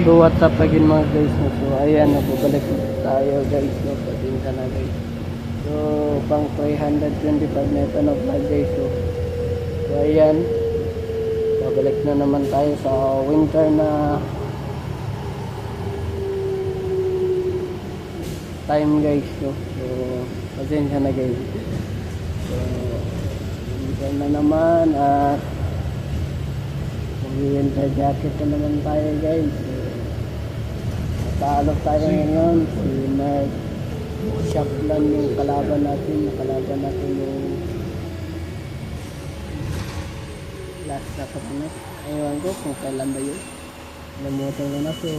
So what's up again mga guys, no? So ayan, nababalik tayo guys, no? Patinta na guys. So pang 325 na ito na vlog guys, no? So ayan, babalik na naman tayo sa winter na time guys, no? So pasensya na guys. So winter na naman at winter jacket na naman tayo guys. Talo tayo ngayon. Si Mark Shopland yung kalaban natin. Kalaban natin yung last na kapatid. Ewan ko kung kailan ba yun. Namutan ko na. So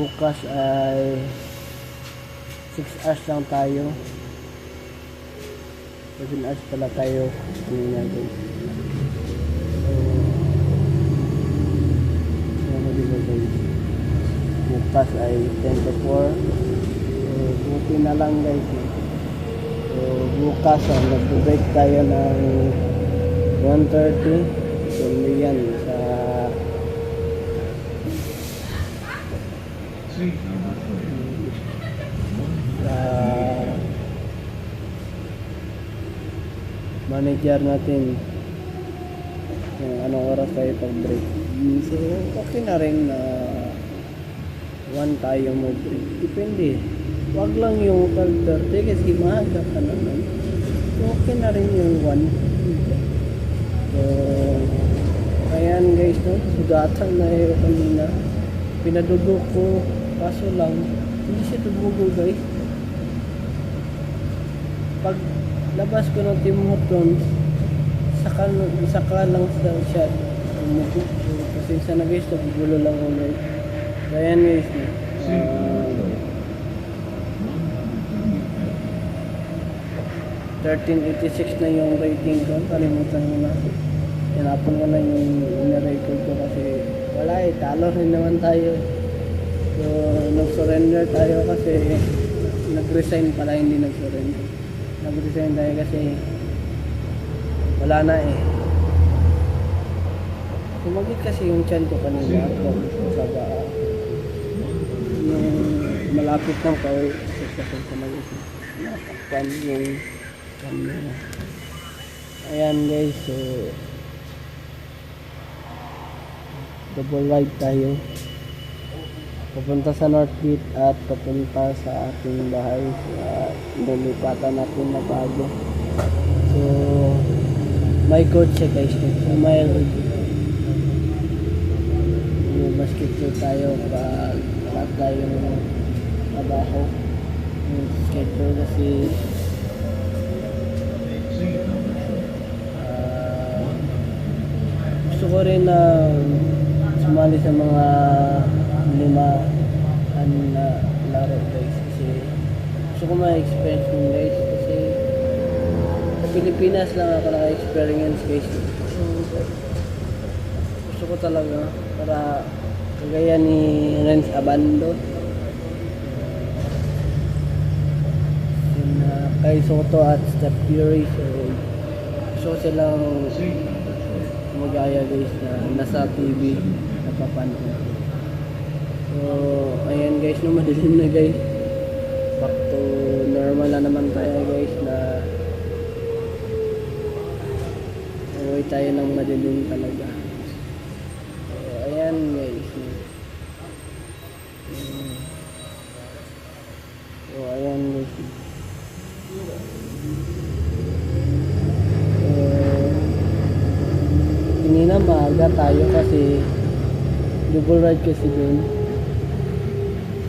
bukas ay 6 hours lang tayo. 7 hours pala tayo kanina guys. Bukas ay 10 to 4. So buti na lang guys. So bukas nag-break tayo ng 1:30. So yan sa manager natin kung anong oras tayo pag-break. So okay na rin na 1 tayo mag-break. Depende. Wag lang yung 12:30 kasi maaga ka naman. So okay na rin yung 1. So ayan guys, no? Sugatan na yun kanina. Pinadugo ko. Kaso lang hindi siya tumugo guys. Pag labas ko ng Tim Hortons, saka lang siya tumugo. So pasensya na guys, nagugulo lang ulit. Ayan guys, 1386 na yung rating ko. Kalimutan ko na. Tinapon ko na yung ina-record ko kasi wala eh, talo rin naman tayo. So nag-surrender tayo kasi nag-resign pala, hindi nag-surrender. Nag-resign tayo kasi wala na eh. Sumagit kasi yung chan ko kanina sa baa. Yung malapit ng kaway sa sumagit. Natakpan yung camera. Ayan guys, so double ride tayo. Papunta sa North Beach at papunta sa ating bahay. Nilipatan natin na bago. So may coach siya guys. So may basketball tayo para tayong trabaho. Yung schedule kasi gusto ko rin na sumali sa mga 5 na laro guys kasi gusto ko ma-experience yung guys kasi sa Pilipinas lang ako naka-experience guys. So gusto ko talaga para kagaya ni Renz Abando, Kai Soto at Steph Curry. So gusto ko silang magaya guys na nasa TV napapanood. So ayan guys, no, madilim na guys. Back to normal na naman tayo guys na uwi tayo ng madilim talaga. Ayan guys. So ayan guys. Kanina maaga tayo kasi double ride kasi dun.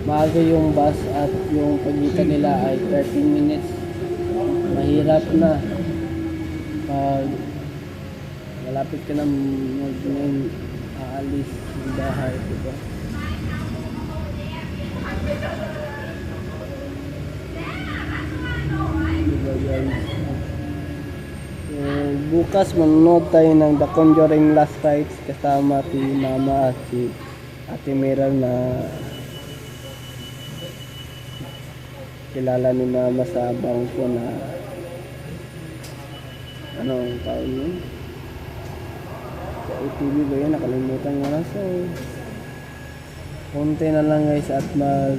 Maaga yung bus at yung pagitan nila ay 13 minutes. Mahirap na pag malapit ka na aalis ng bahay, diba? Diba guys? So, bukas manonood tayo ng The Conjuring Last Rites kasama si Mama at si Ate Meral na kilala ni Mama sa bangko na anong tawag yun? Sa ATV ba yun? Nakalimutan ko na. So konti na lang guys at mag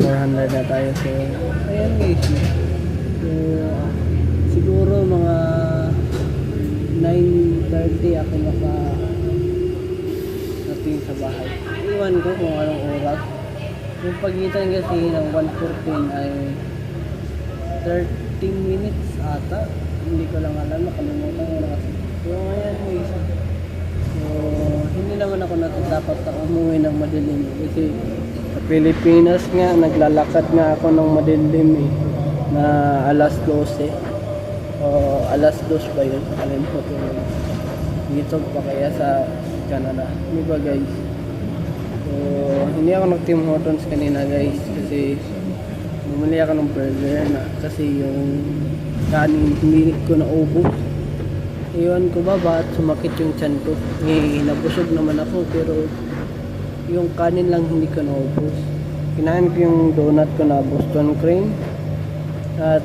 400 na tayo. So ayan guys. So siguro mga 9:30 ako dating sa bahay. Iwan ko kung anong oras. Yung pagitan kasi ng 1:14 ay 13 minutes ata. Hindi ko lang alam, nakalimutan ko na kasi. So ayan guys. So hindi naman ako natatapat na umuwi ng madilim kasi sa Pilipinas nga naglalakad nga ako ng madilim na alas 12 o alas 2 ba yun? Kalimutan ko yun. Dito pa kaya sa Canada, di ba guys? So hindi ako nag Tim Hortons kanina guys kasi bumili ako ng burger na kasi yung kanin hindi ko na ubos. Iwan ko ba at sumakit yung tiyan ko. Nabusog naman ako pero yung kanin lang hindi ko naubos. Kinain ko yung donut ko na Boston cream at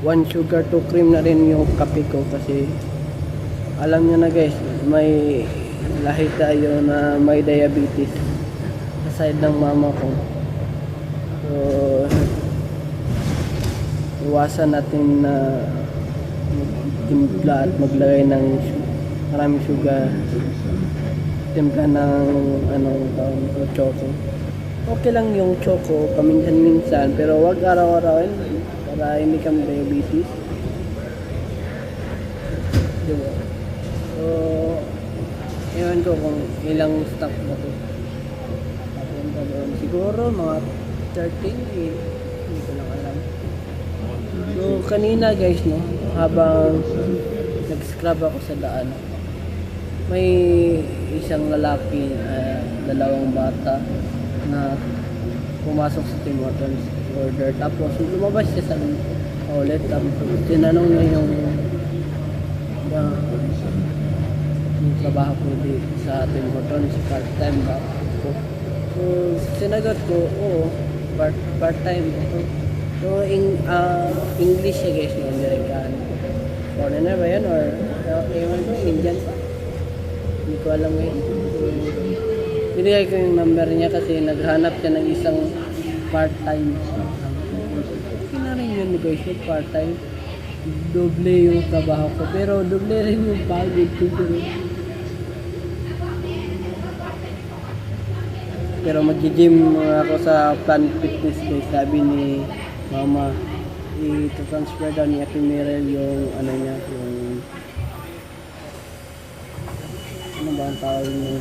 1 sugar 2 cream na rin yung kape ko kasi alam nyo na guys, may lahi tayo na may diabetes sa side ng mama ko. So iwasan natin na timpla at maglagay ng maraming sugar, timpla ng anong tawag ko, choco. Okay lang yung choco paminsan-minsan pero wag araw-araw para hindi kami diabetes, diba? So ewan ko kung ilang stock ba ito papunta doon, siguro mga 13 hindi ko lang alam. So kanina guys no, habang nag-scrub ako sa daan, may isang lalaki, dalawang bata na pumasok sa Tim Hortons order, tapos lumabas siya sa outlet, tapos tinanong niya yung trabaho ko sa Tim Hortons, part-time ba? So sinagot ko, oo, part-time ito. So English siya guys, no, American. Foreigner ba yan or ewan ko, Indian pa? Hindi ko alam ngayon. So binigay ko yung number niya kasi naghanap siya ng isang part-time. Okay na rin yun guys, yung part-time. Doble yung trabaho ko pero doble rin yung pagod ko. Pero mag-gym ako sa Planet Fitness guys. Sabi ni mama, i-transfer daw ni Ate Mirel yung ano niya, yung ano ba ang tawag niya,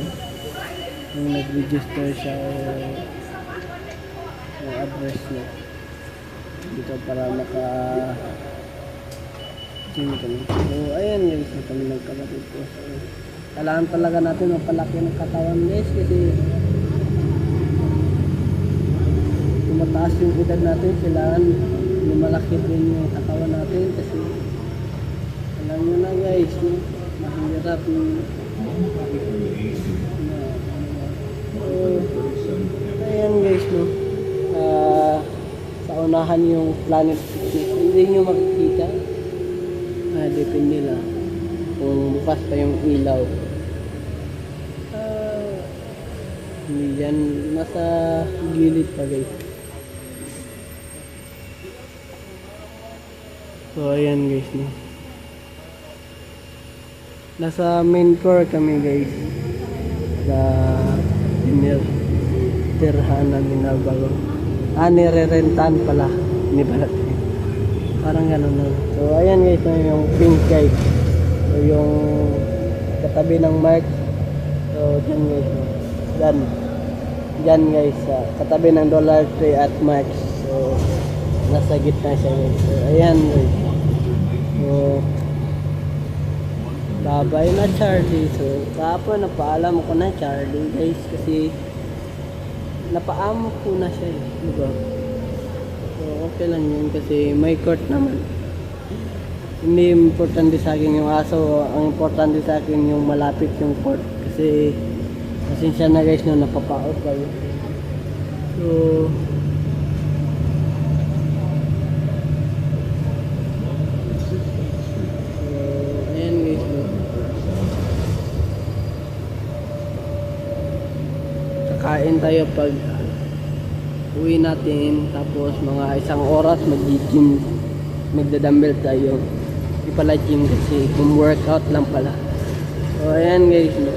yung nag-register siya yung address niya dito para maka gym kami. So ayan guys, kami nagkapatid ko. So kailangan talaga natin mapalaki ng katawan guys kasi mataas yung edad natin, kailangan lumalaki din yung katawan natin kasi alam nyo na guys, no? Mahirap yung ayan guys, no? Sa unahan yung Planet Fitness, hindi nyo makikita, depende lang kung bukas pa yung ilaw. Hindi yan, nasa gilid pa guys. So ayan guys, no? Nasa main floor kami guys sa tirhan na binabago. Nire-rentan pala ni Balat. Parang gano'n na. So ayan guys, no, yung pink guys. So yung katabi ng Mark. So dyan guys, no? Dyan guys, katabi ng Dollar Tree at Max. So nasa gitna siya guys. So ayan guys. So babay na Charlie. So kahapon napaalam ko na Charlie guys kasi napaamo ko na siya diba? So okay lang yun kasi may court naman. Hindi importante sa akin yung aso, ang importante sa akin yung malapit yung court kasi pasensya na guys no, napapaot kayo. So ayan guys no. Kain tayo pag uwi natin, tapos mga isang oras mag-gym, magdadumbbell tayo. Hindi pala gym kasi workout lang pala. So ayan guys, no?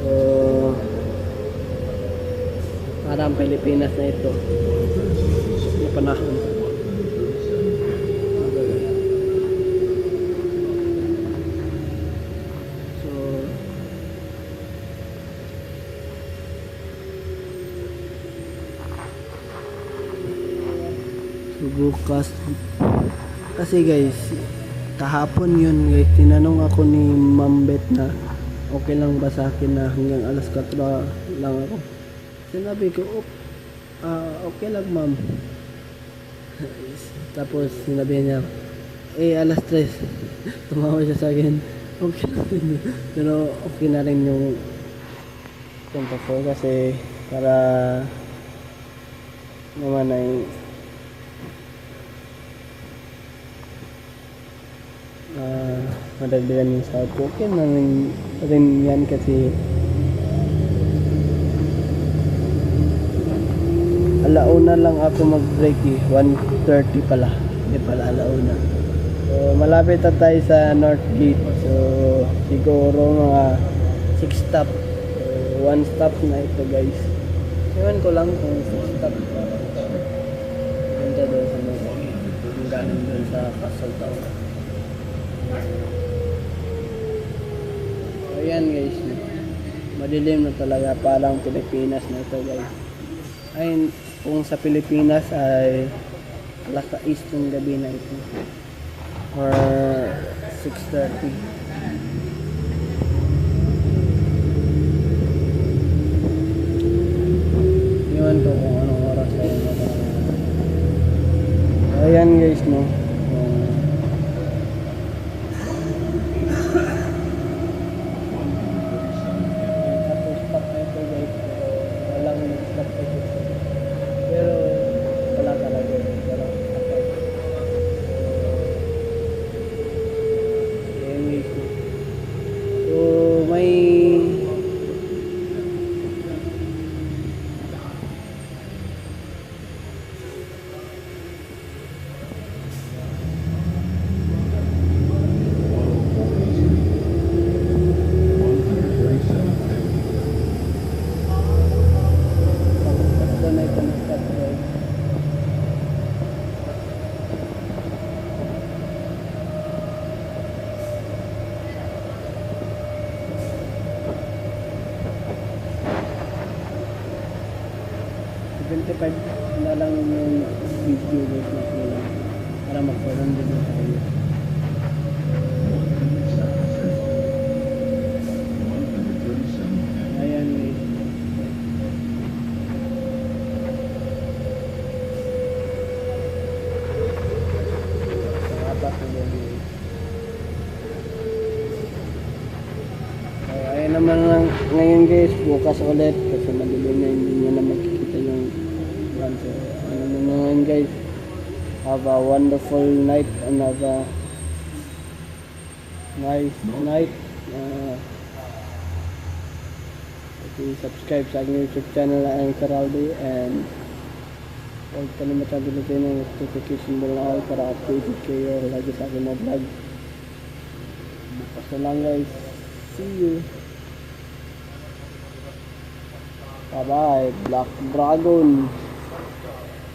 So parang Pilipinas na ito na panahon. So bukas kasi guys, kahapon yun guys, tinanong ako ni Ma'am Bet na okay lang ba sa akin na hanggang alas 4 lang ako. Sinabi ko, okay lang ma'am. Tapos sinabi niya, alas 3. Tumawa siya sa akin, okay lang din. Pero okay na rin yung punta ko kasi para naman ay madagdagan yung sahod ko. Okay na rin yan kasi alauna lang ako mag-break 1:30 pala. Hindi pala alauna. So malapit na tayo sa North Gate. So siguro mga 6 stop. So 1 stop na ito guys. Ewan ko lang kung 6 stop. Punta doon sa North Gate. Kung galing doon sa Castle Tower. So yan guys, madilim na talaga, parang Pilipinas na ito guys. Ay, kung sa Pilipinas ay alas 6 ng gabi na ito or 6:30. Iwan ko kung anong oras tayo na. Ayan guys, no. Na lang yung video guys na sila para magkaroon din tayo. Ayan guys. Apat na din guys. Ayan naman lang ngayon guys, bukas ulit kasi madilim na, hindi nyo na makikita yung so, ano naman guys, have a wonderful night, another nice night. Subscribe sa aking YouTube channel na ang Karaldi, and huwag kalimutan pinutin ang notification bell na all para updated kayo lagi sa aking mga vlog. Bukas na lang guys, see you, bye bye. Black Dragon.